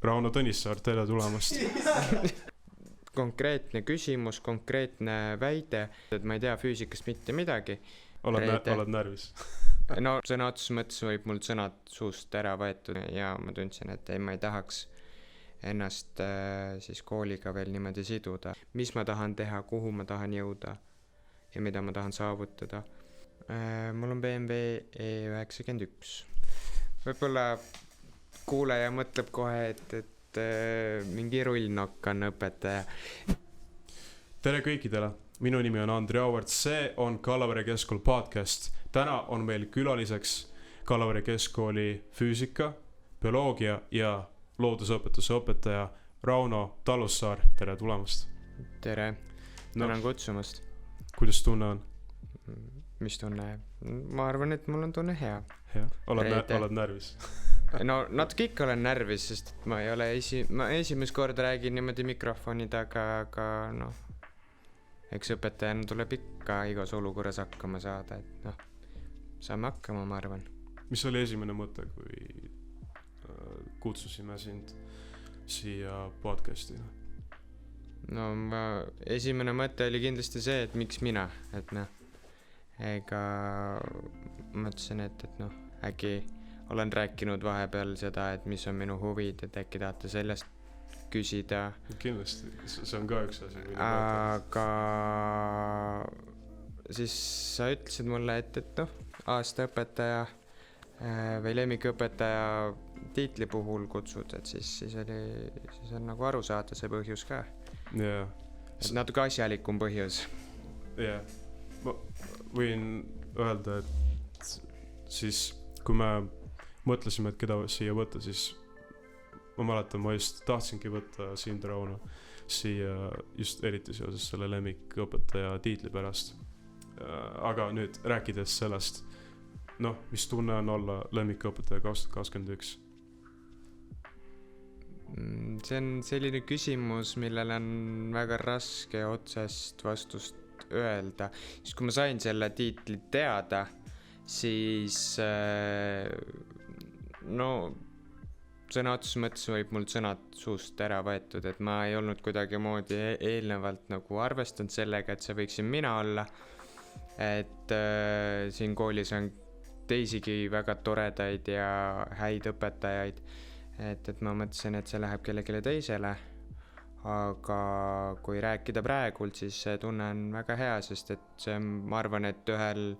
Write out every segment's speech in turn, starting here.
Rauno Tõnissaar, tere tulemast. Konkreetne küsimus, konkreetne väide, et ma ei tea füüsikast mitte midagi. Oled närvis? No sõna otseses mõttes võib mul sõnad suust ära võetud ja ma tundsin, et ma ei tahaks ennast siis kooliga veel niimoodi siduda. Mis ma tahan teha, kuhu ma tahan jõuda ja mida ma tahan saavutada. Mul on BMW E91. Võib-olla kuulaja mõtleb kohe, et mingi rullnokk on õpetaja. Tere kõikidele, minu nimi on Andri Auvart, see on Kallavere Keskkool podcast. Täna on meil külaliseks Kallavere Keskkooli füüsika, bioloogia ja loodusõpetuse õpetaja Rauno Talussaar. Tere tulemast. Tere, tänan kutsumast. Kuidas tunne on? Mis tunne? Ma arvan, et mul on tunne hea. Oled närvis? No natuke ikka olen närvis, sest ma ei ole ma esimest korda räägin niimoodi mikrofoni taga, aga eks õpetajana tuleb ikka igas olukorras hakkama saada, et saame hakkama, ma arvan. Mis oli esimene mõte, kui kutsusime sind siia podcasti? No esimene mõte oli kindlasti see, et miks mina, et ega mõtlesin, et äkki olen rääkinud vahepeal seda, et mis on minu huvid, et äkki tahate sellest küsida. Kindlasti, see on ka üks asi. Aga siis sa ütlesid mulle, et aastaõpetaja või lemmikõpetaja tiitli puhul kutsud, et siis on nagu aru saada see põhjus ka. Yeah. Et natuke asjalikum põhjus. Yeah. Ma võin öelda, et siis kui me mõtlesime, et keda siia võtta, siis ma mäletan, ma just tahtsingi võtta sind, Rauno, siia just eriti seoses selle lemmikõpetaja tiitli pärast. Aga nüüd rääkides sellest, mis tunne on olla lemmikõpetaja 2021? See on selline küsimus, millele on väga raske otsest vastust öelda. Siis kui ma sain selle tiitli teada, siis sõna otseses mõttes võib mul sõnad suust ära võetud, et ma ei olnud kuidagi moodi eelnevalt nagu arvestanud sellega, et see võiksin mina olla. Et siin koolis on teisigi väga toredaid ja häid õpetajaid, et ma mõtlesin, et see läheb kellelegi teisele. Aga kui rääkida praegult, siis see tunne on väga hea, sest et ma arvan, et ühel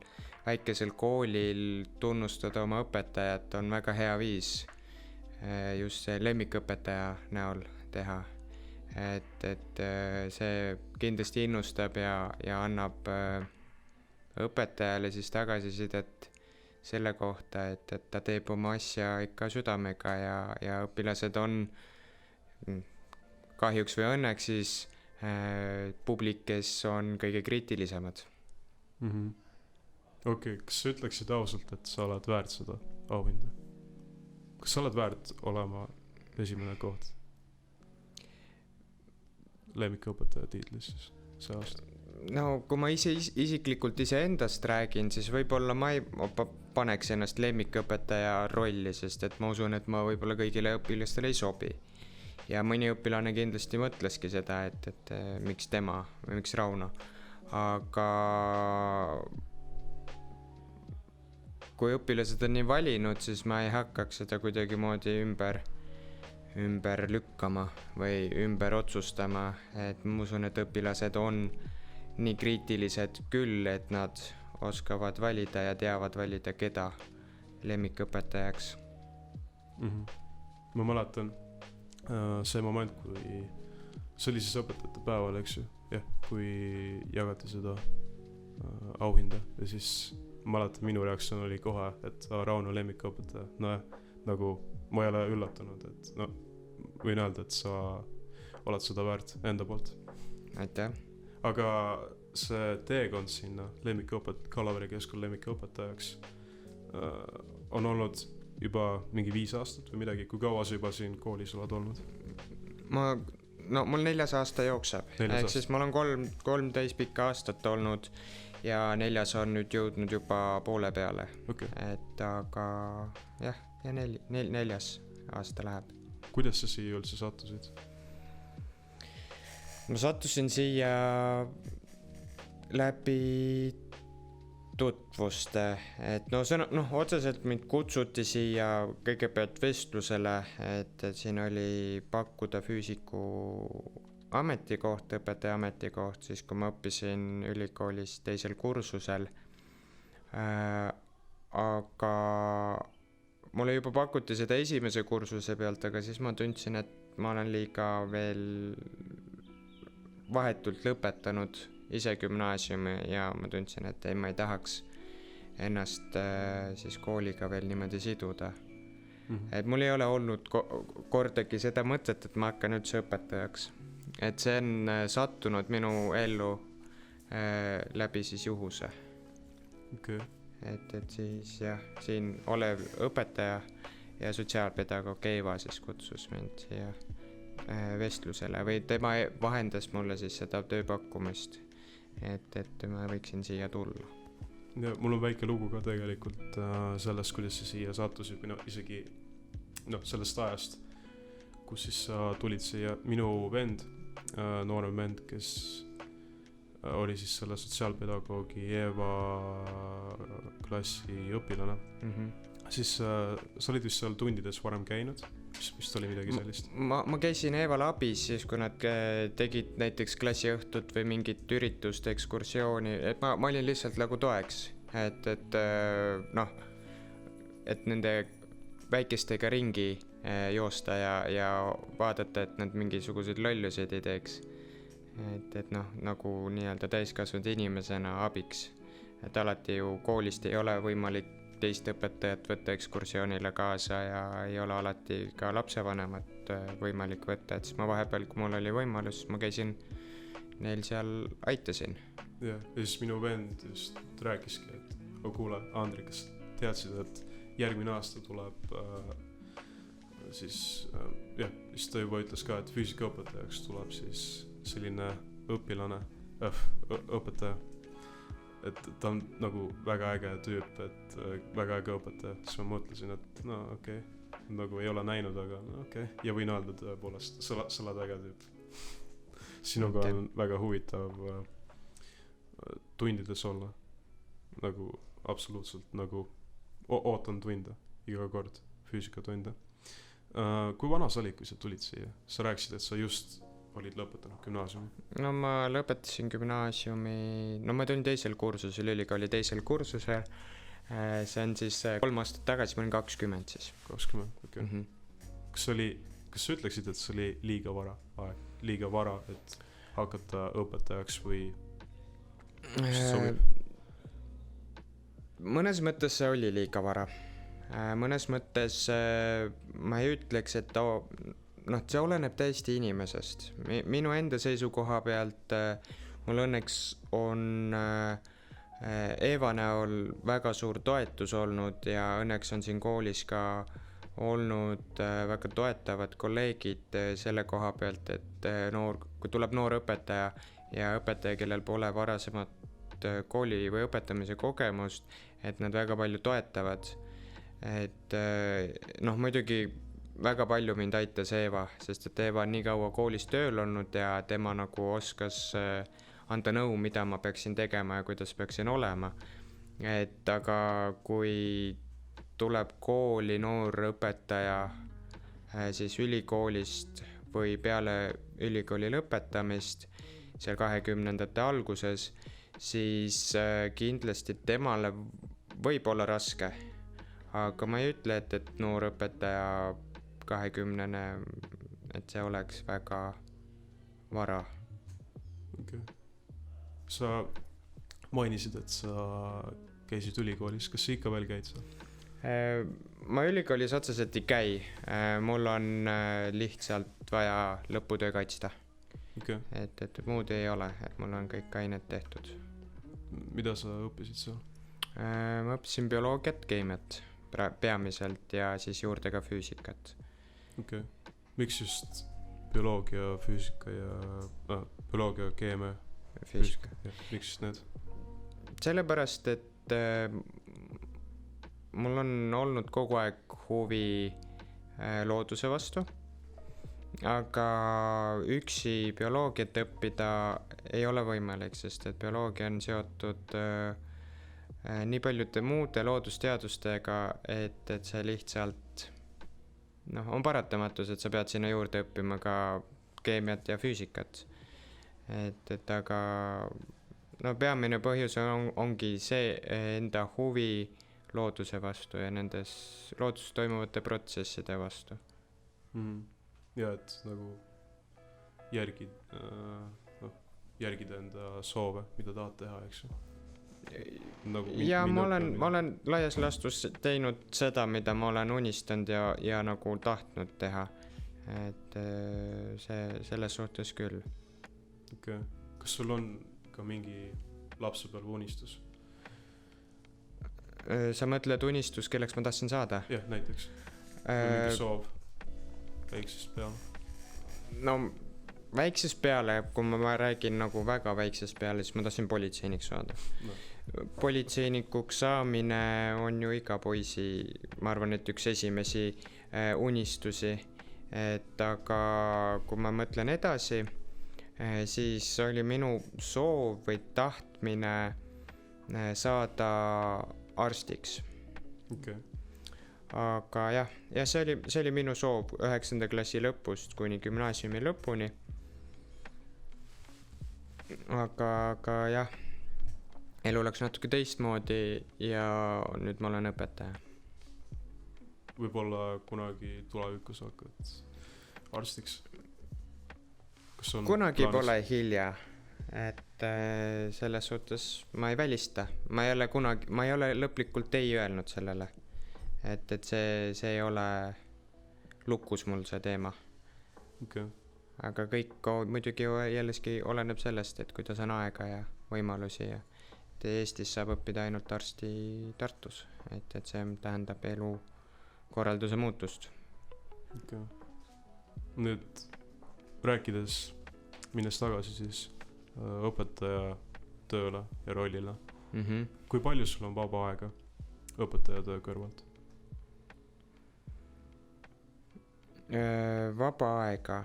väikesel koolil tunnustada oma õpetajat on väga hea viis just see lemmikõpetaja näol teha. Et see kindlasti innustab ja annab õpetajale siis tagasisidet selle kohta, et ta teeb oma asja ikka südamega ja õpilased on kahjuks või õnneks siis publik, kes on kõige kriitilisemad. Okei, kas sa ütleksid ausalt, et sa oled väärt seda auhinda? Kas sa oled väärt olema esimene koht lemmikõpetaja tiitlis see aasta? No kui ma isiklikult iseendast räägin, siis võib-olla ma ei paneks ennast lemmikõpetaja rolli, sest et ma usun, et ma võib-olla kõigile õpilastele ei sobi. Ja mõni õpilane kindlasti mõtleski seda, et miks tema või miks Rauno. Aga kui õpilased on nii valinud, siis ma ei hakkaks seda kuidagi moodi ümber lükkama või ümber otsustama. Et ma usun, et õpilased on nii kriitilised küll, et nad oskavad valida ja teavad valida, keda lemmikõpetajaks. Ma mäletan see moment, kui see oli siis õpetajate päeval, eks ju, kui jagati seda auhinda ja siis mäletan, minu reaktsioon oli kohe, et Rauno lemmikõpetaja. Nagu ma ei ole üllatunud, et võin öelda, et sa oled seda väärt enda poolt. Aitäh. Aga see teekond sinna Kallavere Keskkool lemmikõpetajaks on olnud juba mingi 5 aastat või midagi. Kui kaua sa juba siin koolis oled olnud? Mul 4. aasta jookseb. Ehk siis ma olen 13 pikka aastat olnud ja 4. on nüüd jõudnud juba poole peale. Okay. Et aga jah, ja 4. aasta läheb. kuidas sa siia üldse sattusid? Ma sattusin siia läbi tutvuste, et otseselt mind kutsuti siia kõigepealt vestlusele, et siin oli pakkuda füüsiku ametikoht, õpetaja ametikoht, siis kui ma õppisin ülikoolis 2. kursusel. Aga mulle juba pakuti seda 1. kursuse pealt, aga siis ma tundsin, et ma olen liiga veel vahetult lõpetanud ise gümnaasiumi ja ma tundsin, et ei, ma ei tahaks ennast siis kooliga veel niimoodi siduda. Et mul ei ole olnud kordagi seda mõtet, et ma hakkan üldse õpetajaks. Et see on sattunud minu ellu läbi siis juhuse. Okay. Et siis jah, siin olev õpetaja ja sotsiaalpedagoog Eeva siis kutsus mind siia vestlusele või tema vahendas mulle siis seda tööpakkumist, et ma võiksin siia tulla. Ja mul on väike lugu ka tegelikult sellest, kuidas sa siia sattusid, isegi sellest ajast, kus siis sa tulid siia. Minu vend, noorem vend, kes oli siis selle sotsiaalpedagoogi Eeva klassi õpilane. Siis sa olid vist seal tundides varem käinud, vist oli midagi sellist? Ma käisin Eeval abis siis, kui nad tegid näiteks klassiõhtut või mingit üritust, ekskursiooni, et ma olin lihtsalt nagu toeks, et nende väikestega ringi joosta ja vaadata, et nad mingisuguseid lollusid ei teeks. Et nagu nii-öelda täiskasvanud inimesena abiks. Et alati ju koolist ei ole võimalik teist õpetajat võtta ekskursioonile kaasa ja ei ole alati ka lapsevanemat võimalik võtta, et siis ma vahepeal, kui mul oli võimalus, ma käisin neil seal, aitasin. Ja siis minu vend just rääkiski, et kuule, Andri, kas teadsid, et järgmine aasta tuleb siis ta juba ütles ka, et füüsikaõpetajaks tuleb siis selline õpetaja, et ta on nagu väga äge tüüp, et väga äge õpetaja. Siis ma mõtlesin, et okei, nagu ei ole näinud, aga okei. Ja võin öelda tõepoolest, sa oled äge tüüp. Sinuga on väga huvitav tundides olla. Nagu absoluutselt nagu ootan tunde iga kord, füüsikatunde. Kui vana sa olid, kui sa tulid siia? Sa rääkisid, et sa just olid lõpetanud gümnaasiumi. No ma lõpetasin gümnaasiumi, ma tulin 2. kursusel, ülikooli 2. kursusel. See on siis 3 aastat tagasi, ma olin 20 siis. 20, okei. Kas sa ütleksid, et see oli liiga vara, et hakata õpetajaks või sobib? Mõnes mõttes see oli liiga vara. Mõnes mõttes ma ei ütleks, et see oleneb täiesti inimesest. Minu enda seisukoha pealt mul õnneks on Eeva näol väga suur toetus olnud ja õnneks on siin koolis ka olnud väga toetavad kolleegid selle koha pealt, et kui tuleb noor õpetaja ja õpetaja, kellel pole varasemat kooli või õpetamise kogemust, et nad väga palju toetavad. Et muidugi väga palju mind aitas Eeva, sest et Eeva on nii kaua koolis tööl olnud ja tema nagu oskas anda nõu, mida ma peaksin tegema ja kuidas peaksin olema. Et aga kui tuleb kooli noor õpetaja siis ülikoolist või peale ülikooli lõpetamist seal 20ndate alguses, siis kindlasti temale võib olla raske. Aga ma ei ütle, et noor õpetaja 20-ne, et see oleks väga vara. Okay. Sa mainisid, et sa käisid ülikoolis. Kas sa ikka veel käid seal? Ma ülikoolis otseselt ei käi. Mul on lihtsalt vaja lõputöö kaitsta. Okay. Et muud ei ole, et mul on kõik ained tehtud. Mida sa õppisid seal? Ma õppisin bioloogiat, keemiat peamiselt ja siis juurde ka füüsikat. Okay. Miks just bioloogia, füüsika ja bioloogia, keemia, füüsika? Miks just need? Sellepärast, et mul on olnud kogu aeg huvi looduse vastu aga üksi bioloogiat õppida ei ole võimalik, sest et bioloogia on seotud nii paljude muude loodusteadustega, et see lihtsalt on paratamatus, et sa pead sinna juurde õppima ka keemiat ja füüsikat. Et aga peamine põhjus ongi see enda huvi looduse vastu ja nendes looduses toimuvate protsesside vastu. Ja et nagu järgida enda soove, mida tahad teha, eks ju. Ja ma olen laias laastus teinud seda, mida ma olen unistanud ja nagu tahtnud teha. Et selles suhtes küll. Okay. Kas sul on ka mingi lapsepõlve unistus? Sa mõtled unistus, kelleks ma tahtsin saada? Jah, näiteks. Mingi soov väiksest peale? Väiksest peale, kui ma räägin nagu väga väiksest peale, siis ma tahtsin politseiniks saada. Politseinikuks saamine on ju iga poisi, ma arvan, et üks esimesi unistusi. Et aga kui ma mõtlen edasi, siis oli minu soov või tahtmine saada arstiks. Okay. Aga jah, see oli minu soov 9. klassi lõpust kuni gümnaasiumi lõpuni. Aga jah, elu läks natuke teistmoodi ja nüüd ma olen õpetaja. Võib-olla kunagi tulevikus hakkad arstiks? Kunagi pole hilja, et selles suhtes ma ei välista. Ma ei ole lõplikult ei öelnud sellele, et see ei ole lukus mul see teema. Okay. Aga kõik muidugi jällegi oleneb sellest, et kuidas on aega ja võimalusi ja Eestis saab õppida ainult arsti Tartus, et see tähendab elu korralduse muutust. Okay. Nüüd rääkides, minnes tagasi siis õpetaja tööle ja rollile. Kui palju sul on vaba aega õpetaja töö kõrvalt? Vaba aega?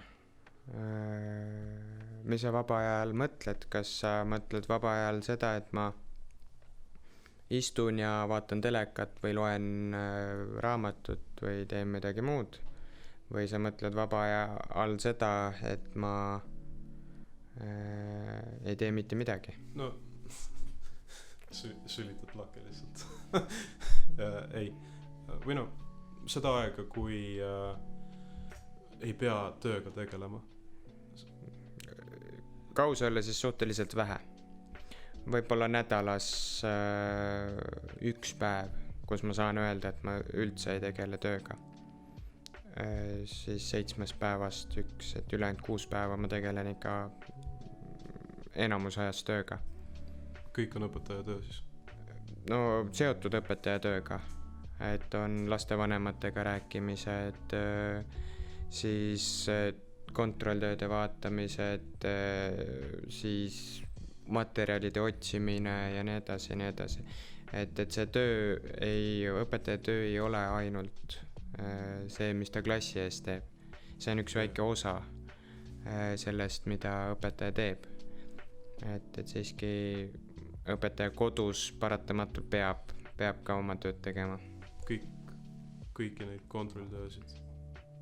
Mis sa vaba ajal mõtled? Kas sa mõtled vaba ajal seda, et ma istun ja vaatan telekat või loen raamatut või teen midagi muud? Või sa mõtled vaba aja all seda, et ma ei tee mitte midagi? Sülitad lakke lihtsalt. Ei. Või seda aega, kui ei pea tööga tegelema. Kaus olla siis suhteliselt vähe. Võib-olla nädalas üks päev, kus ma saan öelda, et ma üldse ei tegele tööga. Siis 7 päevast üks, et ülejäänud 6 päeva ma tegelen ikka enamus ajast tööga. Kõik on õpetaja töö siis? Seotud õpetaja tööga, et on lastevanematega rääkimised, siis kontrolltööde vaatamised, siis materjalide otsimine ja nii edasi. Et see õpetaja töö ei ole ainult see, mis ta klassi ees teeb. See on üks väike osa sellest, mida õpetaja teeb. Et siiski õpetaja kodus paratamatult peab ka oma tööd tegema. Kõiki neid kontrolltöösid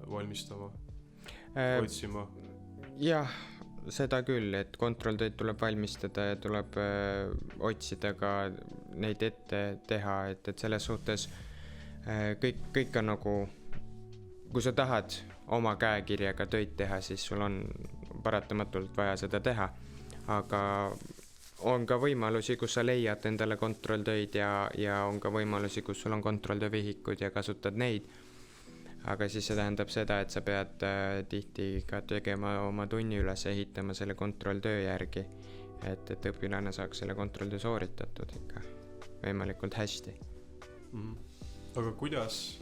valmistama, otsima? Jah, seda küll, et kontrolltööd tuleb valmistada ja tuleb otsida ka neid ette teha, et selles suhtes kõik on nagu, kui sa tahad oma käekirjaga töid teha, siis sul on paratamatult vaja seda teha, aga on ka võimalusi, kus sa leiad endale kontrolltöid ja on ka võimalusi, kus sul on kontrolltöövihikud ja kasutad neid, aga siis see tähendab seda, et sa pead tihti ka tegema oma tunni üles, ehitama selle kontrolltöö järgi, et õpilane saaks selle kontrolltöö sooritatud ikka võimalikult hästi. Aga kuidas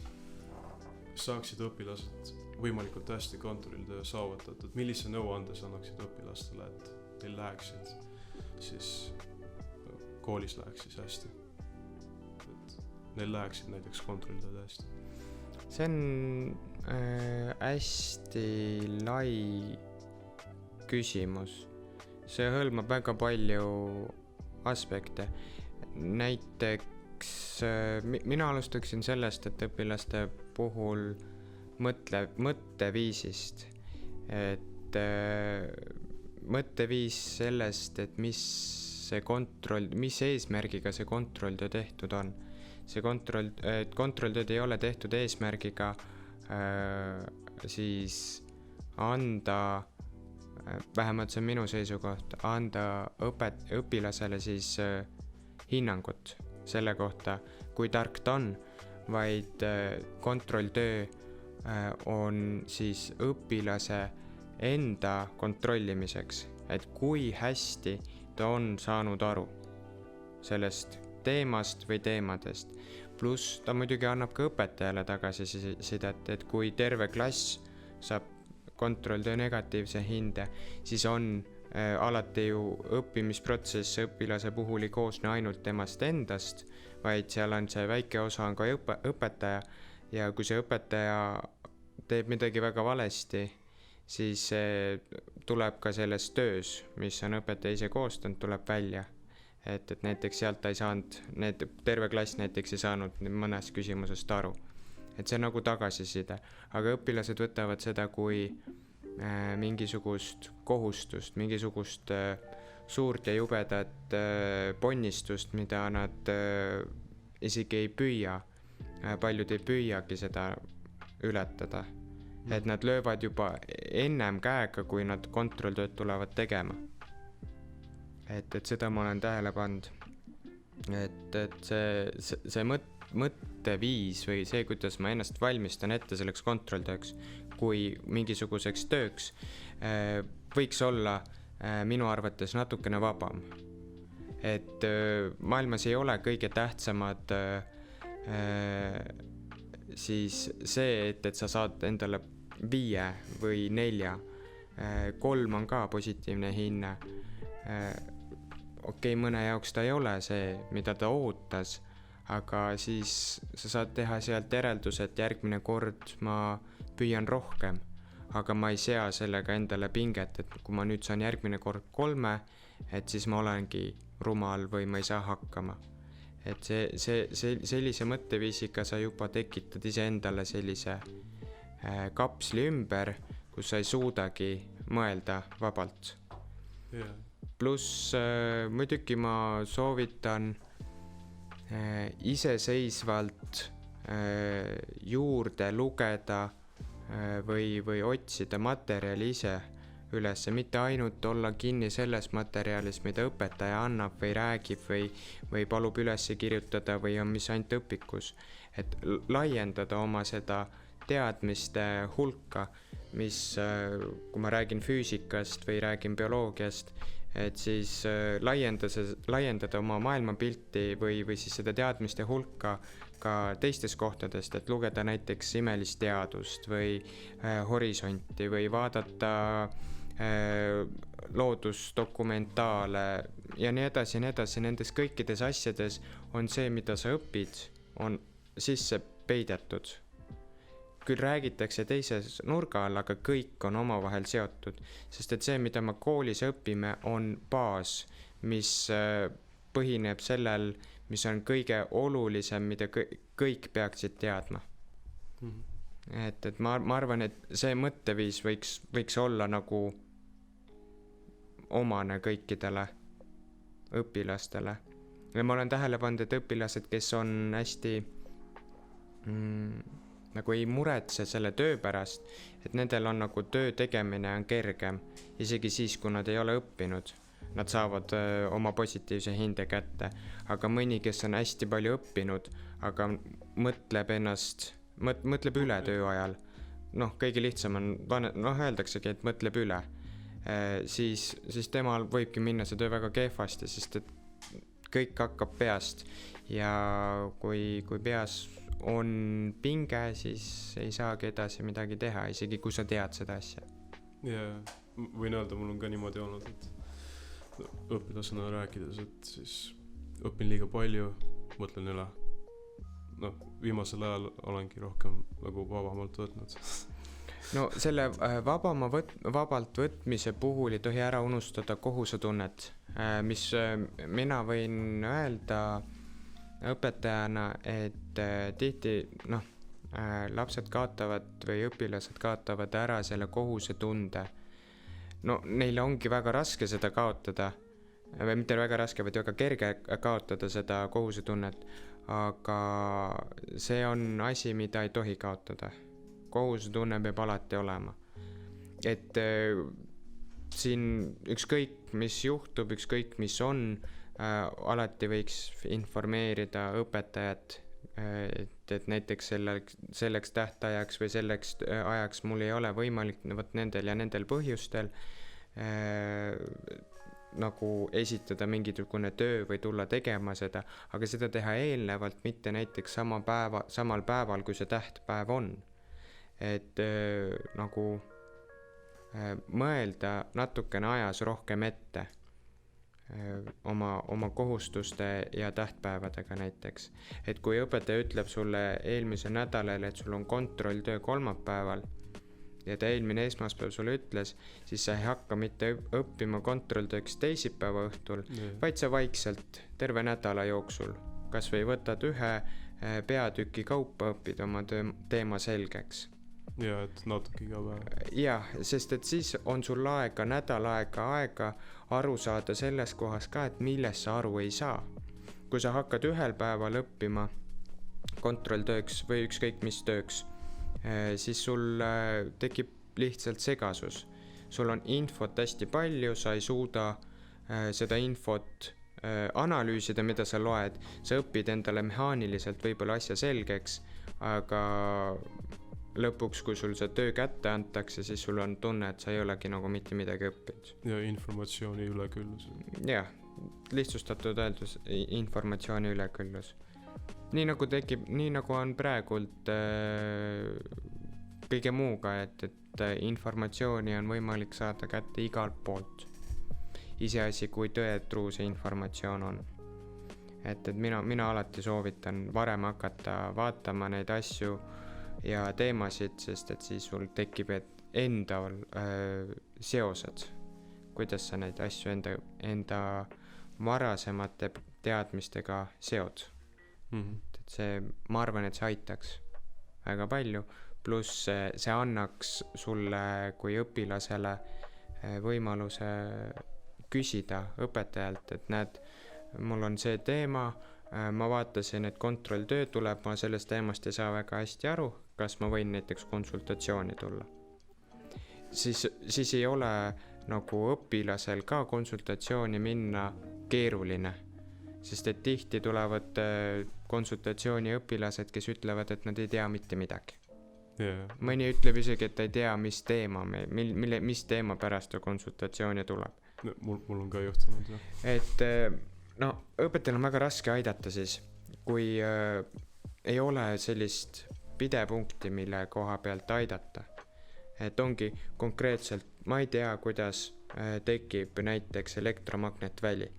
saaksid õpilased võimalikult hästi kontrolltöö saavutatud? Millise nõuande sa annaksid õpilastele, et neil läheksid siis koolis läheks siis hästi? Et neil läheksid näiteks kontrolltööd hästi? See on hästi lai küsimus. See hõlmab väga palju aspekte. Näiteks mina alustaksin sellest, et õpilaste puhul mõtteviisist. Et mõtteviis sellest, et mis eesmärgiga see kontrolltöö tehtud on. See kontrolltööd ei ole tehtud eesmärgiga siis anda, vähemalt see on minu seisukoht, anda õpilasele siis hinnangut selle kohta, kui tark ta on, vaid kontrolltöö on siis õpilase enda kontrollimiseks, et kui hästi ta on saanud aru sellest teemast või teemadest. Pluss ta muidugi annab ka õpetajale tagasisidet, et kui terve klass saab kontrolltöö negatiivse hinde, siis on alati ju õppimisprotsess õpilase puhul ei koosne ainult temast endast, vaid seal on see väike osa on ka õpetaja ja kui see õpetaja teeb midagi väga valesti, siis tuleb ka selles töös, mis on õpetaja ise koostanud, tuleb välja. Et näiteks sealt ta ei saanud, terve klass näiteks ei saanud mõnest küsimusest aru. Et see on nagu tagasiside, aga õpilased võtavad seda kui mingisugust kohustust, mingisugust suurt ja jubedat ponnistust, mida nad isegi ei püüa, paljud ei püüagi seda ületada. Et nad löövad juba ennem käega, kui nad kontrolltööd tulevad tegema. Et seda ma olen tähele pannud. Et see mõtteviis või see, kuidas ma ennast valmistan ette selleks kontrolltööks, kui mingisuguseks tööks, võiks olla minu arvates natukene vabam. Et maailmas ei ole kõige tähtsamad siis see, et sa saad endale 5 või 4, 3 on ka positiivne hinne. Okei, mõne jaoks ta ei ole see, mida ta ootas, aga siis sa saad teha sealt järeldus, et järgmine kord ma püüan rohkem, aga ma ei sea sellega endale pinget, et kui ma nüüd saan järgmine kord 3, et siis ma olengi rumal või ma ei saa hakkama. Et sellise mõtteviisiga sa juba tekitad iseendale sellise kapsli ümber, kus sa ei suudagi mõelda vabalt. Yeah. Pluss muidugi ma soovitan iseseisvalt juurde lugeda või otsida materjali ise üles, mitte ainult olla kinni selles materjalis, mida õpetaja annab või räägib või palub üles kirjutada või on mis ainult õpikus. Et laiendada oma seda teadmiste hulka, mis, kui ma räägin füüsikast või räägin bioloogiast, et siis laiendada oma maailmapilti või siis seda teadmiste hulka ka teistest kohtadest, et lugeda näiteks imelist teadust või horisonti või vaadata loodusdokumentaale ja nii edasi, nendes kõikides asjades on see, mida sa õpid, on sisse peidetud. Küll räägitakse teises nurga all, aga kõik on omavahel seotud, sest et see, mida me koolis õpime, on baas, mis põhineb sellel, mis on kõige olulisem, mida kõik peaksid teadma. Et ma arvan, et see mõtteviis võiks olla nagu omane kõikidele õpilastele. Ja ma olen tähele pannud, et õpilased, kes on hästi nagu ei muretse selle töö pärast, et nendel on nagu töö tegemine on kergem, isegi siis, kui nad ei ole õppinud. Nad saavad oma positiivse hinde kätte, aga mõni, kes on hästi palju õppinud, aga mõtleb üle töö ajal. Kõige lihtsam on, öeldaksegi, et mõtleb üle. Siis temal võibki minna see töö väga kehvasti, sest et kõik hakkab peast ja kui peas on pinge, siis ei saagi edasi midagi teha, isegi kui sa tead seda asja. Ja võin öelda, mul on ka niimoodi olnud, et õpilasena rääkides, et siis õpin liiga palju, mõtlen üle. viimasel ajal olengi rohkem nagu vabamalt võtnud. No selle vabalt võtmise puhul ei tohi ära unustada kohusetunnet, mis mina võin öelda õpetajana, et tihti lapsed kaotavad või õpilased kaotavad ära selle kohusetunde. No neile ongi väga raske seda kaotada, või mitte väga raske, vaid väga kerge kaotada seda kohusetunnet, aga see on asi, mida ei tohi kaotada. Kohusetunne peab alati olema. Et siin ükskõik, mis juhtub, ükskõik, mis on, alati võiks informeerida õpetajat, et näiteks selleks tähtajaks või selleks ajaks mul ei ole võimalik nendel ja nendel põhjustel nagu esitada mingisugune töö või tulla tegema seda, aga seda teha eelnevalt, mitte näiteks samal päeval, kui see tähtpäev on. Et nagu mõelda natukene ajas rohkem ette oma kohustuste ja tähtpäevadega näiteks. Et kui õpetaja ütleb sulle eelmisel nädalal, et sul on kontrolltöö kolmapäeval ja ta eelmine esmaspäev sulle ütles, siis sa ei hakka mitte õppima kontrolltööks teisipäeva õhtul, vaid sa vaikselt terve nädala jooksul kas või võtad ühe peatüki kaupa, õpid oma teema selgeks. Ja, et natuke iga päev. Jah, sest et siis on sul nädal aega aru saada selles kohas ka, et millest sa aru ei saa. Kui sa hakkad ühel päeval õppima kontrolltööks või ükskõik mis tööks, siis sul tekib lihtsalt segasus. Sul on infot hästi palju, sa ei suuda seda infot analüüsida, mida sa loed. Sa õpid endale mehaaniliselt võib-olla asja selgeks, aga lõpuks, kui sul see töö kätte antakse, siis sul on tunne, et sa ei olegi nagu mitte midagi õppinud. Ja informatsiooni üleküllus. Jah, lihtsustatud öeldus informatsiooni üleküllus. Nii nagu on praegult kõige muuga, et informatsiooni on võimalik saada kätte igalt poolt. Iseasi, kui tõetruu see informatsioon on. Et mina alati soovitan varem hakata vaatama neid asju ja teemasid, sest et siis sul tekib endal seosed, kuidas sa neid asju enda varasemate teadmistega seod. Et see, ma arvan, et see aitaks väga palju, pluss see annaks sulle kui õpilasele võimaluse küsida õpetajalt, et näed, mul on see teema, ma vaatasin, et kontrolltöö tuleb, ma sellest teemast ei saa väga hästi aru, kas ma võin näiteks konsultatsiooni tulla. Siis ei ole nagu õpilasel ka konsultatsiooni minna keeruline, sest et tihti tulevad konsultatsiooni õpilased, kes ütlevad, et nad ei tea mitte midagi. Yeah. Mõni ütleb isegi, et ta ei tea, mis mis teema pärast konsultatsiooni tuleb. Mul on ka juhtunud. Et õpetajal on väga raske aidata siis, kui ei ole sellist pidepunkti, mille koha pealt aidata. Et ongi konkreetselt, ma ei tea, kuidas tekib näiteks elektromagnetväli.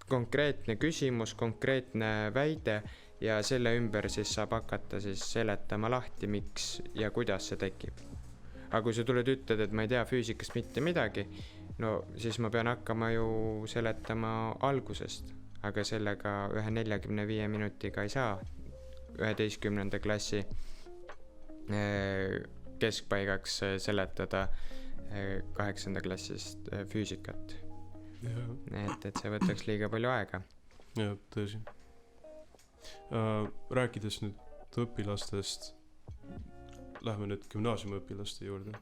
Konkreetne küsimus, konkreetne väide ja selle ümber siis saab hakata siis seletama lahti, miks ja kuidas see tekib. Aga kui sa tuled ütled, et ma ei tea füüsikast mitte midagi, no siis ma pean hakkama ju seletama algusest, aga sellega 45 minutiga ei saa 11. klassi keskpaigaks seletada 8. klassist füüsikat. Et see võtaks liiga palju aega. Ja, tõsi. Rääkides nüüd õpilastest, lähme nüüd gümnaasiumiõpilaste juurde.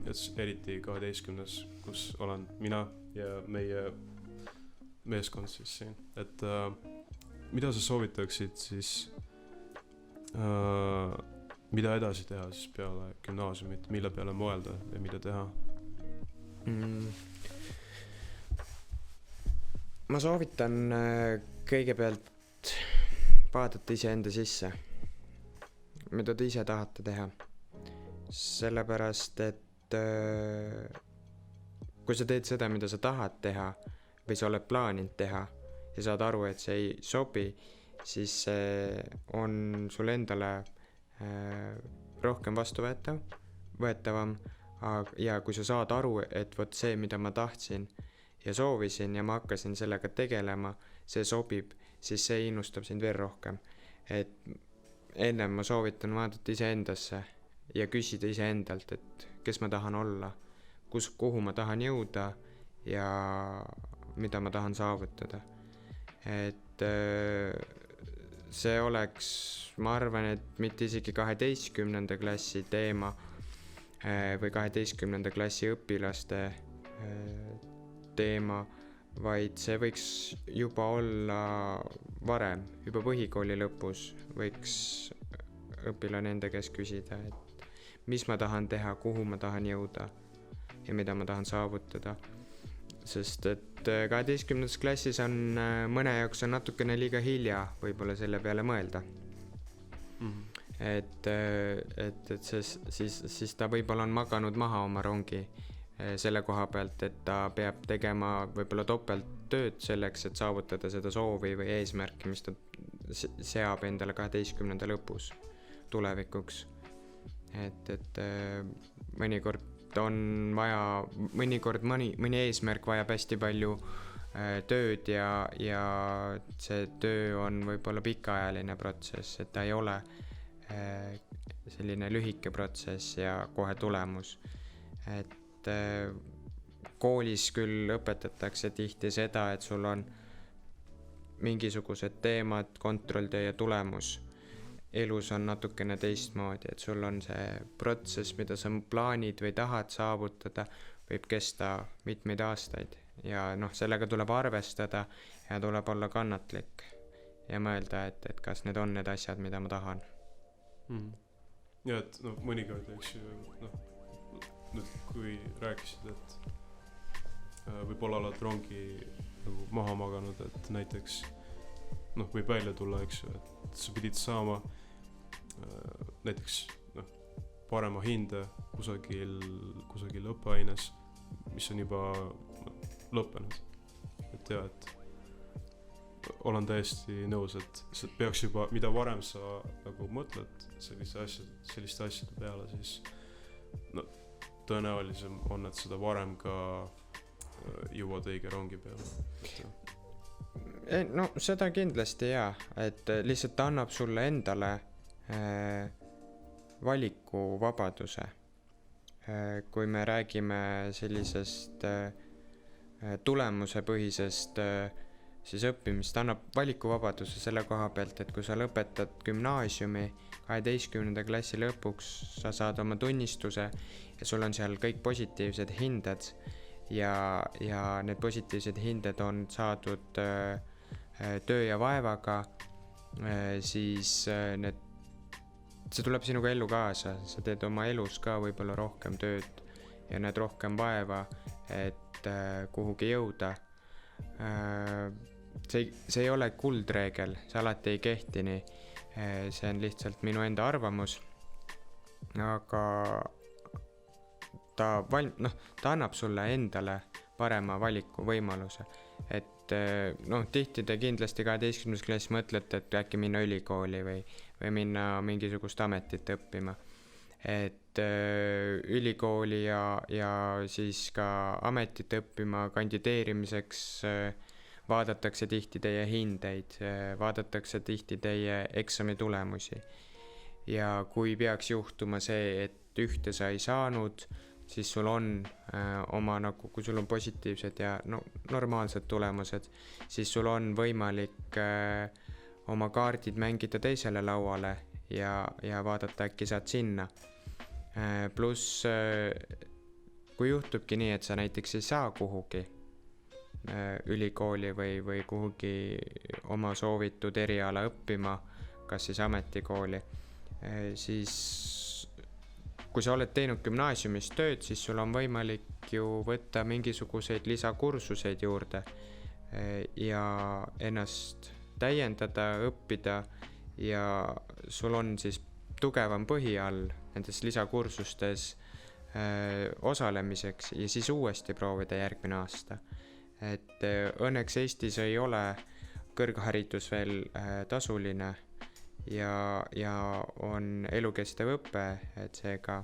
Et eriti 12. kus olen mina ja meie meeskond siis siin. Et mida sa soovitaksid siis, mida edasi teha siis peale gümnaasiumit, mille peale mõelda ja mida teha? Ma soovitan kõigepealt vaadata iseenda sisse, mida te ise tahate teha. Sellepärast, et kui sa teed seda, mida sa tahad teha või sa oled plaaninud teha ja saad aru, et see ei sobi, siis see on sulle endale rohkem võetavam, ja kui sa saad aru, et vot see, mida ma tahtsin ja soovisin ja ma hakkasin sellega tegelema, see sobib, siis see innustab sind veel rohkem. Et ennem ma soovitan vaadata iseendasse ja küsida iseendalt, et kes ma tahan olla, kuhu ma tahan jõuda ja mida ma tahan saavutada. Et see oleks, ma arvan, et mitte isegi 12. klassi teema või 12. klassi õpilaste teema, vaid see võiks juba olla varem, juba põhikooli lõpus võiks õpilane enda käest küsida, et mis ma tahan teha, kuhu ma tahan jõuda ja mida ma tahan saavutada. Sest et 12. klassis on mõne jaoks on natukene liiga hilja võib-olla selle peale mõelda. Et siis ta võib-olla on maganud maha oma rongi selle koha pealt, et ta peab tegema võib-olla topelttööd selleks, et saavutada seda soovi või eesmärki, mis ta seab endale 12. lõpus tulevikuks. Et mõnikord on vaja, mõni eesmärk vajab hästi palju tööd ja see töö on võib-olla pikaajaline protsess, et ta ei ole selline lühike protsess ja kohe tulemus. Et koolis küll õpetatakse tihti seda, et sul on mingisugused teemad, kontrolltöö ja tulemus. Elus on natukene teistmoodi, et sul on see protsess, mida sa plaanid või tahad saavutada, võib kesta mitmeid aastaid ja sellega tuleb arvestada ja tuleb olla kannatlik ja mõelda, et kas need on need asjad, mida ma tahan. Ja et mõnikord, eks ju, nüüd kui rääkisid, et võib-olla oled rongi nagu maha maganud, et näiteks võib välja tulla, eks ju, et sa pidid saama näiteks parema hinde kusagil õppeaines, mis on juba lõppenud. Et ja, et olen täiesti nõus, et see peaks juba, mida varem sa nagu mõtled selliste asjade peale, siis tõenäolisem on, et seda varem ka jõuad õige rongi peale. Seda kindlasti jaa, et lihtsalt ta annab sulle endale valikuvabaduse. Kui me räägime sellisest tulemusepõhisest siis õppimist, annab valikuvabaduse selle koha pealt, et kui sa lõpetad gümnaasiumi 12. klassi lõpuks, sa saad oma tunnistuse ja sul on seal kõik positiivsed hinded ja need positiivsed hinded on saadud töö ja vaevaga, siis see tuleb sinuga ellu kaasa, sa teed oma elus ka võib-olla rohkem tööd ja näed rohkem vaeva, et kuhugi jõuda. See ei ole kuldreegel, see alati ei kehti nii, see on lihtsalt minu enda arvamus, aga ta annab sulle endale parema valiku võimaluse, et tihti te kindlasti 12. klassis mõtlete, et äkki minna ülikooli või minna mingisugust ametit õppima. Et ülikooli ja siis ka ametit õppima kandideerimiseks vaadatakse tihti teie hindeid, vaadatakse tihti teie eksami tulemusi. Ja kui peaks juhtuma see, et ühte sa ei saanud, siis sul on kui sul on positiivsed ja normaalsed tulemused, siis sul on võimalik oma kaardid mängida teisele lauale ja vaadata, äkki saad sinna. Pluss, kui juhtubki nii, et sa näiteks ei saa kuhugi ülikooli või kuhugi oma soovitud eriala õppima, kas siis ametikooli, siis kui sa oled teinud gümnaasiumis tööd, siis sul on võimalik ju võtta mingisuguseid lisakursuseid juurde ja ennast täiendada, õppida ja sul on siis tugevam põhi all nendes lisakursustes osalemiseks ja siis uuesti proovida järgmine aasta. Et õnneks Eestis ei ole kõrgharidus veel tasuline ja on elukestev õpe, et seega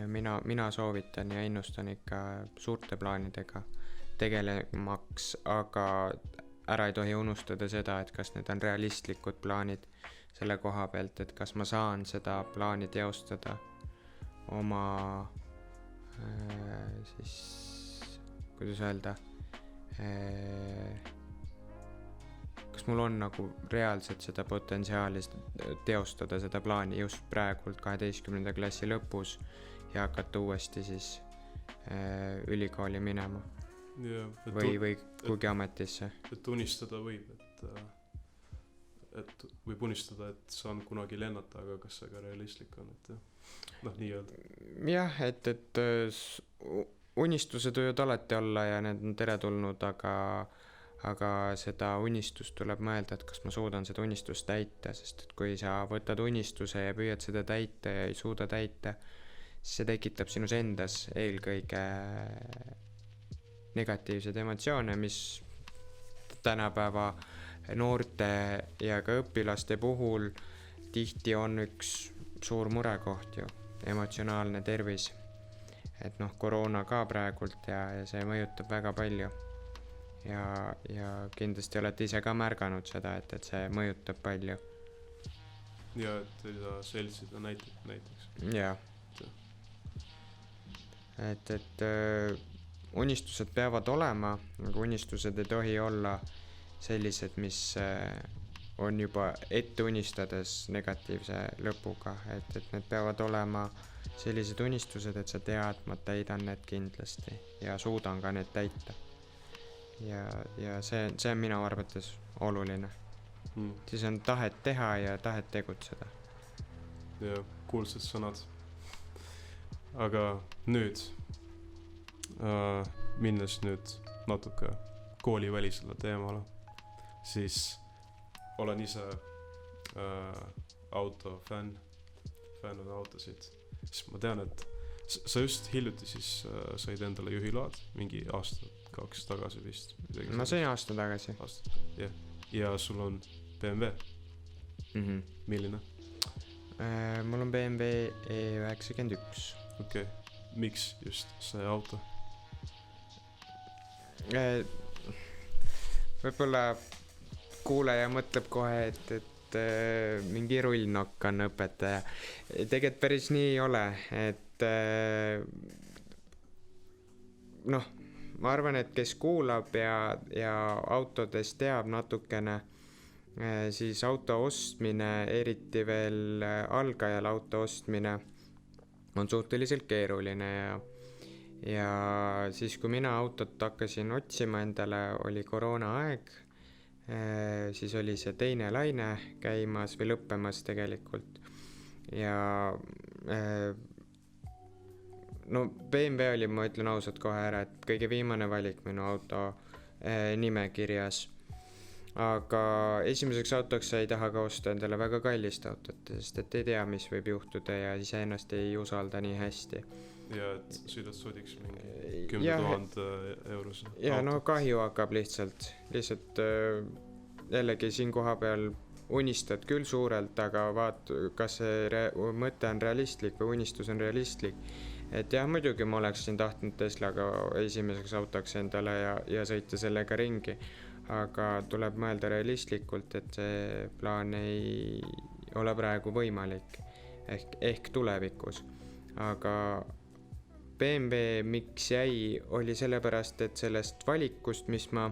mina soovitan ja ennustan ikka suurte plaanidega tegelemaks, aga ära ei tohi unustada seda, et kas need on realistlikud plaanid selle koha pealt, et kas ma saan seda plaani teostada oma siis, kuidas öelda, kas mul on nagu reaalselt seda potentsiaali teostada seda plaani just praegult 12. klassi lõpus ja hakata uuesti siis ülikooli minema või kuhugi ametisse. Et unistada võib, et võib unistada, et saan kunagi lennata, aga kas see ka realistlik on, et noh, nii öelda. Jah, et unistused võivad alati olla ja need on teretulnud, aga seda unistust tuleb mõelda, et kas ma suudan seda unistust täita, sest et kui sa võtad unistuse ja püüad seda täita ja ei suuda täita, siis see tekitab sinus endas eelkõige negatiivseid emotsioone, mis tänapäeva noorte ja ka õpilaste puhul tihti on üks suur murekoht ju, emotsionaalne tervis. Et noh, koroona ka praegult ja see mõjutab väga palju. Ja kindlasti olete ise ka märganud seda, et see mõjutab palju. Ja, et ei saa seltsida näiteks. Jaa. Et unistused peavad olema, aga unistused ei tohi olla sellised, mis on juba ette unistades negatiivse lõpuga, et need peavad olema sellised unistused, et sa tead, ma täidan need kindlasti ja suudan ka need täita. Ja see on minu arvates oluline. Siis on tahet teha ja tahet tegutseda. Ja kuulsad sõnad. Aga nüüd, minnes nüüd natuke koolivälisele teemale, siis olen ise autofänn on autosid. Siis ma tean, et sa just hiljuti siis said endale juhilaad mingi aasta 2 tagasi vist. Ma sain aasta tagasi. Jah. Ja sul on BMW. Milline? Mul on BMW E91. Okei. Miks just see auto? Võib-olla kuulaja mõtleb kohe, et mingi rullnokk on õpetaja. Tegelikult päris nii ei ole, et noh, ma arvan, et kes kuulab ja autodest teab natukene, siis auto ostmine, eriti veel algajal auto ostmine, on suhteliselt keeruline ja siis, kui mina autot hakkasin otsima endale, oli koroona aeg, siis oli see teine laine käimas või lõppemas tegelikult ja no BMW oli, ma ütlen ausalt kohe ära, et kõige viimane valik minu auto nimekirjas, aga esimeseks autoks ei taha ka osta endale väga kallist autot, sest et ei tea, mis võib juhtuda ja iseennast ei usalda nii hästi. Ja et sõidad sodiks mingi 10 000 euros. Ja no kahju hakkab lihtsalt jällegi siin koha peal unistad küll suurelt, aga vaat, kas see mõte on realistlik või unistus on realistlik. Et jah, muidugi ma oleksin tahtnud Teslaga esimeseks autoks endale ja sõita sellega ringi, aga tuleb mõelda realistlikult, et see plaan ei ole praegu võimalik ehk tulevikus. Aga BMW miks jäi, oli sellepärast, et sellest valikust, mis ma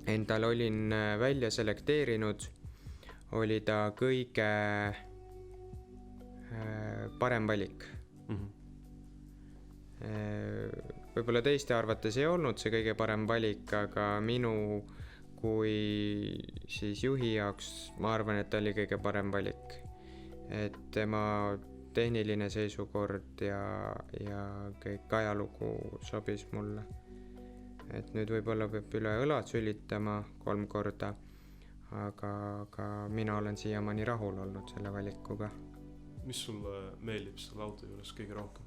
endal olin välja selekteerinud, oli ta kõige parem valik. Võib-olla teiste arvates ei olnud see kõige parem valik, aga minu kui siis juhi jaoks ma arvan, et ta oli kõige parem valik. Et tema tehniline seisukord ja kõik ajalugu sobis mulle. Et nüüd võib-olla peab üle õlad sülitama 3 korda, aga mina olen siiamaani rahul olnud selle valikuga. Mis sulle meeldib selle auto juures kõige rohkem?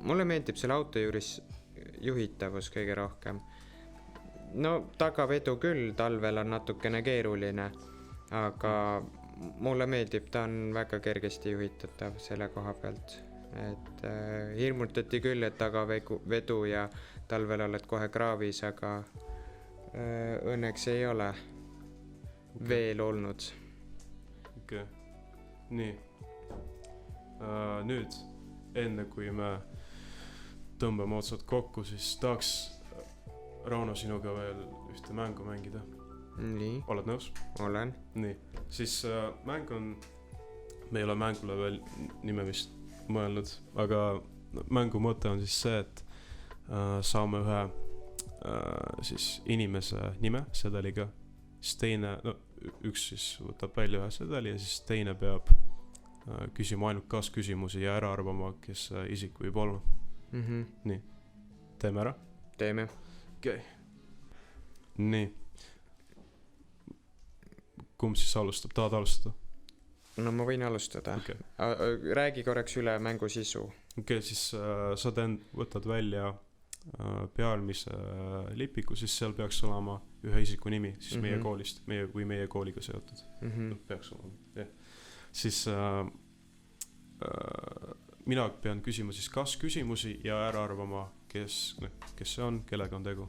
Mulle meeldib selle auto juures juhitavus kõige rohkem. No tagavedu küll, talvel on natukene keeruline, aga mulle meeldib, ta on väga kergesti juhitatav selle koha pealt. Et hirmutati küll, et tagavedu ja talvel oled kohe kraavis, aga õnneks ei ole veel olnud. Okei. Nii. Nüüd, enne kui me tõmbame otsad kokku, siis tahaks Rauno sinuga veel ühte mängu mängida. Nii, Oled nõus? olen. Nii. Siis mäng on, me ei ole mängule veel nime vist mõelnud, aga mängu mõte on siis see, et saame ühe siis inimese nime sedeliga, siis teine, no üks siis võtab välja ühe sedeli ja siis teine peab küsima ainult kaasküsimusi ja ära arvama, kes see isik võib olla. Nii, teeme ära? Teeme. Okei. Nii. Kumb siis alustab? Tahad alustada? No ma võin alustada. Okei. Räägi korraks üle mängu sisu. Okei, siis sa võtad välja pealmise lipiku, siis seal peaks olema ühe isiku nimi, siis meie koolist, meie kooliga seotud. Peaks olema, jah. Siis mina pean küsima siis kas küsimusi ja ära arvama, kes see on, kellega on tegu.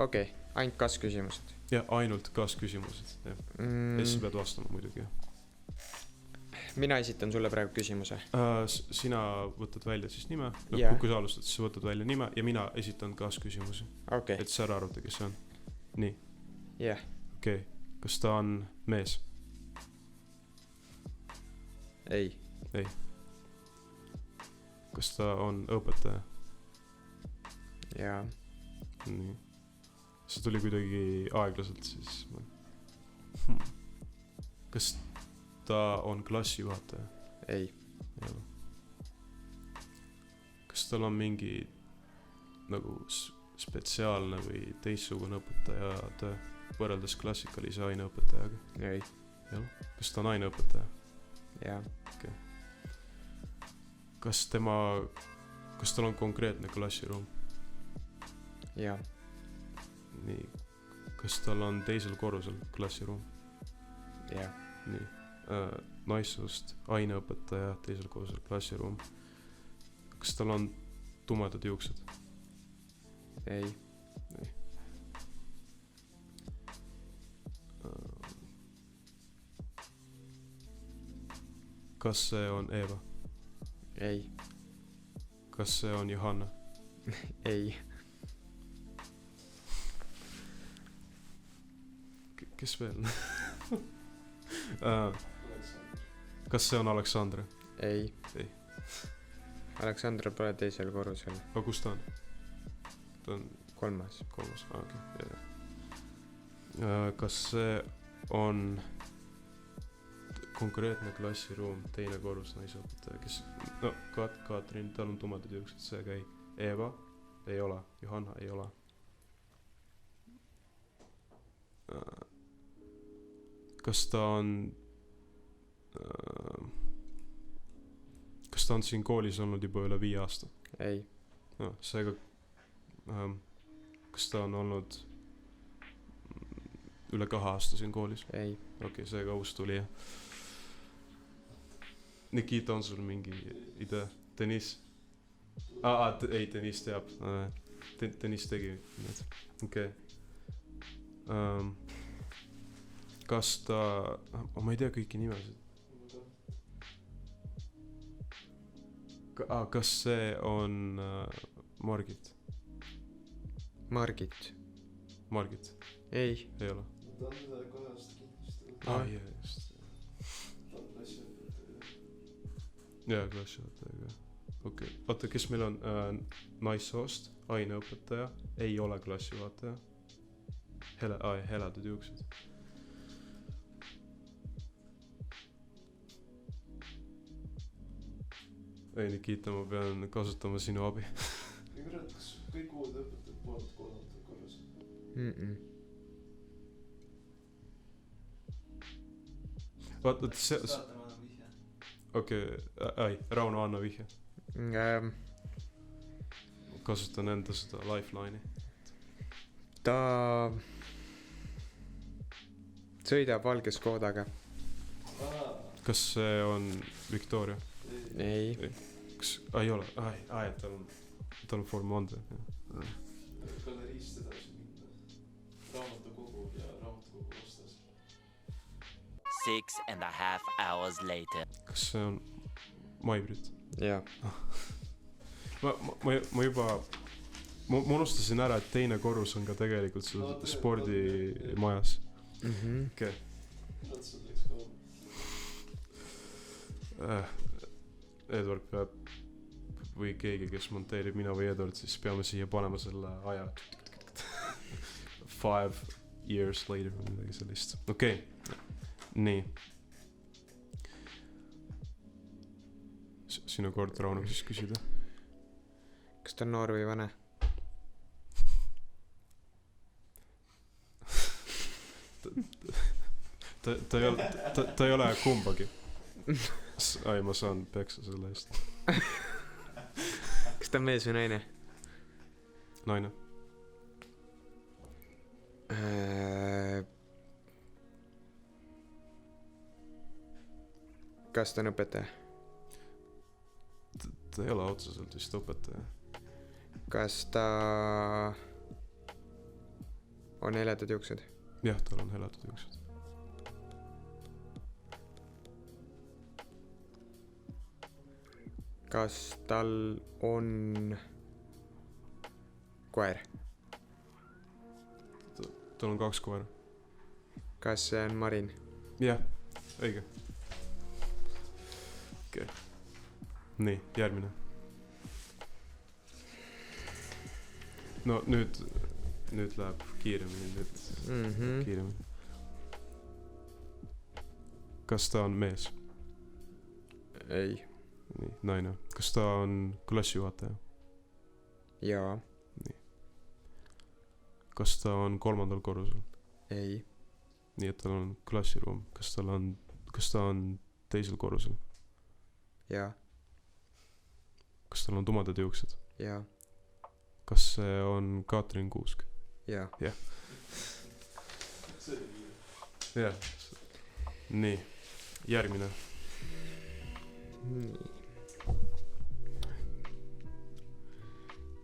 Okei, ainult kas küsimused. Ja ainult kas küsimused, jah. Ja siis pead vastama muidugi. Mina esitan sulle praegu küsimuse. Sina võtad välja siis nime, kui sa alustad, siis võtad välja nime ja mina esitan kas küsimusi. Okei. Et sa ära arvata, kes see on. Nii. Jah. Okei. Kas ta on mees? Ei. Ei. Kas ta on õpetaja? Jaa. Nii. See tuli kuidagi aeglaselt siis. Kas ta on klassijuhataja? Ei. Ei ole. Kas tal on mingi nagu spetsiaalne või teistsugune õpetaja töö võrreldes klassikalise aineõpetajaga? Ei. Ei ole. Kas ta on aineõpetaja? Jaa. Okei. Kas tal on konkreetne klassiruum? Jaa. Nii. Kas tal on teisel korrusel klassiruum? Jaa. Nii. Naissoost aineõpetaja teisel korrusel klassiruum. Kas tal on tumedad juuksed? Ei. Ei. Kas see on Eeva? Ei. Kas see on Johanna? Ei. Kes veel? Kas see on Aleksandr? Ei. Ei. Aleksandr pole teisel korrusel. Aga kus ta on? Ta on Kolmas. Okay. Kas see on konkreetne klassiruum, teine korrus naisõpetaja, kes Katrin, tal on tumedad juuksed, seega ei. Eeva? Ei ole. Johanna? Ei ole. Kas ta on siin koolis olnud juba üle 5 aasta? Ei. No, seega kas ta on olnud üle 2 aasta siin koolis? Ei. Okei, seega uus tulija. Nikita, on sul mingi idee? Deniss? Ei, Deniss teab. Deniss tegi need. Okei. Kas ta... ma ei tea kõiki nimesid. Kas see on Margit? Margit. Margit? Ei. Ei ole. Ta on seda kohast kindlasti. Just. Ta on klassiõpetaja. Jaa, klassiõpetaja. Okei. Oota, kes meil on naissoost, aineõpetaja, ei ole klassijuhataja. Heledad juuksed. Ei, Nikita, ma pean kasutama sinu abi. Ei kurat, kas kõik uued õpetajad pooled kolmandal korras? Vaata, see... Okei, Rauno, anna vihje. kasutan enda seda lifeline'i. ta sõidab valge Škodaga. Kas see on Victoria? Ei. Kas, ei ole, tal on Formula 1. Galeriist edasi minna. Raamatukogu ja raamatukogu vastas. 6.5 hours later. Kas see on Maibrit? Jaa. Ma juba ma unustasin ära, et teine korrus on ka tegelikult spordimajas. Okei. Ratsad läks ka. Edward peab või keegi, kes monteerib, mina või Edward, siis peame siia panema selle aja 5 years later või midagi sellist. Okei. Nii. Sinu kord, Rauno, siis küsida. Kas ta on noor või vana? Ta ei ole kumbagi. Ai, ma saan peksa selle eest. Kas ta on mees või naine? Naine. Kas ta on õpetaja? Ta ei ole otseselt vist õpetaja. Kas ta on heledad juuksed? Jah, tal on heledad juuksed. Kas tal on koer? Tal on 2 koera. Kas see on Marin? Jah, õige. Okei. Nii, järgmine. No nüüd läheb kiiremini, kiiremini. Kas ta on mees? Ei. Nii, naine. Kas ta on klassijuhataja? Jaa. Nii. Kas ta on 3. korrusel? Ei. Nii, et tal on klassiruum. Kas ta on 2. korrusel? Jaa. Kas tal on tumedad juuksed? Jaa. Kas see on Katrin Kuusk? Jaa. Jah. See oli kiire. Jah. Nii, järgmine. Nii.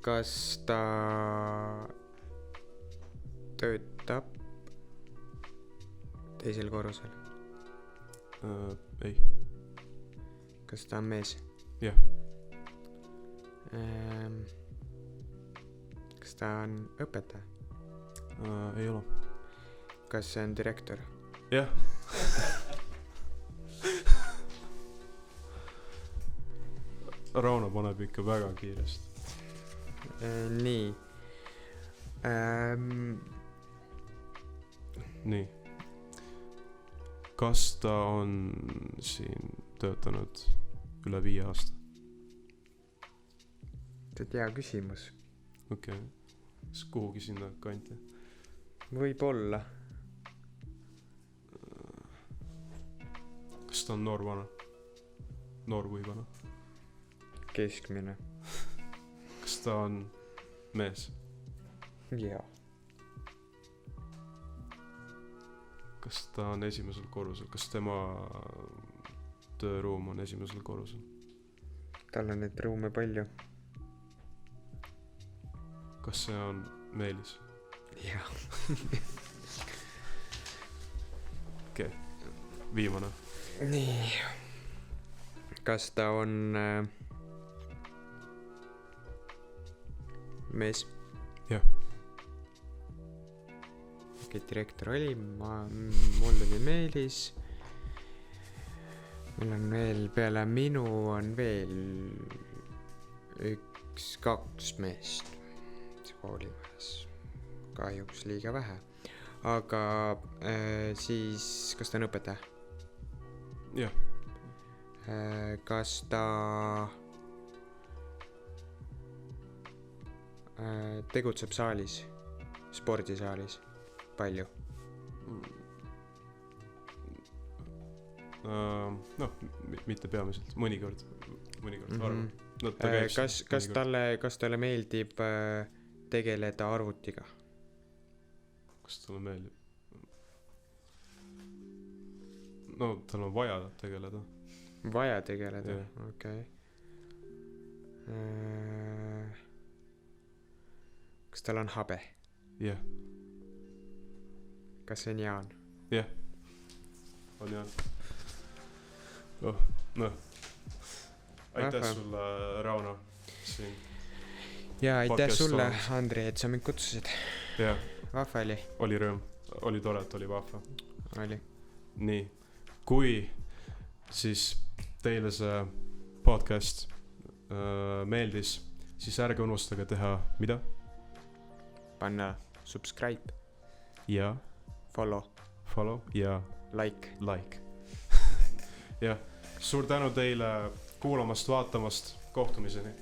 Kas ta töötab 2. korrusel? Ei. Kas ta on mees? Jah. Kas ta on õpetaja? Ei ole. Kas see on direktor? Jah. Rauno paneb ikka väga kiiresti. Nii. Nii. Kas ta on siin töötanud üle 5 aasta? See on hea küsimus. Okei. Kas kuhugi sinna kanti? Võib-olla. Kas ta on noor vana? Noor või vana? Keskmine. Kas ta on mees? Jaa. Kas ta on 1. korrusel? Kas tema tööruum on 1. korrusel? Tal on neid ruume palju. Kas see on Meelis? Jaa. Okei. Viimane. Nii. Kas ta on mees? Jah. Okei, direktor oli, mul oli Meelis. Mul on veel, peale minu on veel 2 meest koolimajas. Kahjuks liiga vähe. Aga siis, kas ta on õpetaja? Jah. Kas ta tegutseb saalis, spordisaalis palju? Noh, mitte peamiselt, mõnikord harva. no ta käib kas talle meeldib tegeleda arvutiga? kas talle meeldib? no tal on vaja tegeleda. Vaja tegeleda, Jah. okei. Kas tal on habe? jah, Kas see on Jaan? on jah. noh. aitäh Vahva. sulle, Rauno, siin. Ja aitäh Podcast sulle, olemas. Andri, et sa mind kutsusid. jah, Vahva oli rõõm, oli tore, et oli vahva. oli. nii, kui siis teile see podcast meeldis, siis ärge unustage teha mida? Panna subscribe, ja follow, ja like. jah, suur tänu teile kuulamast, vaatamast, kohtumiseni.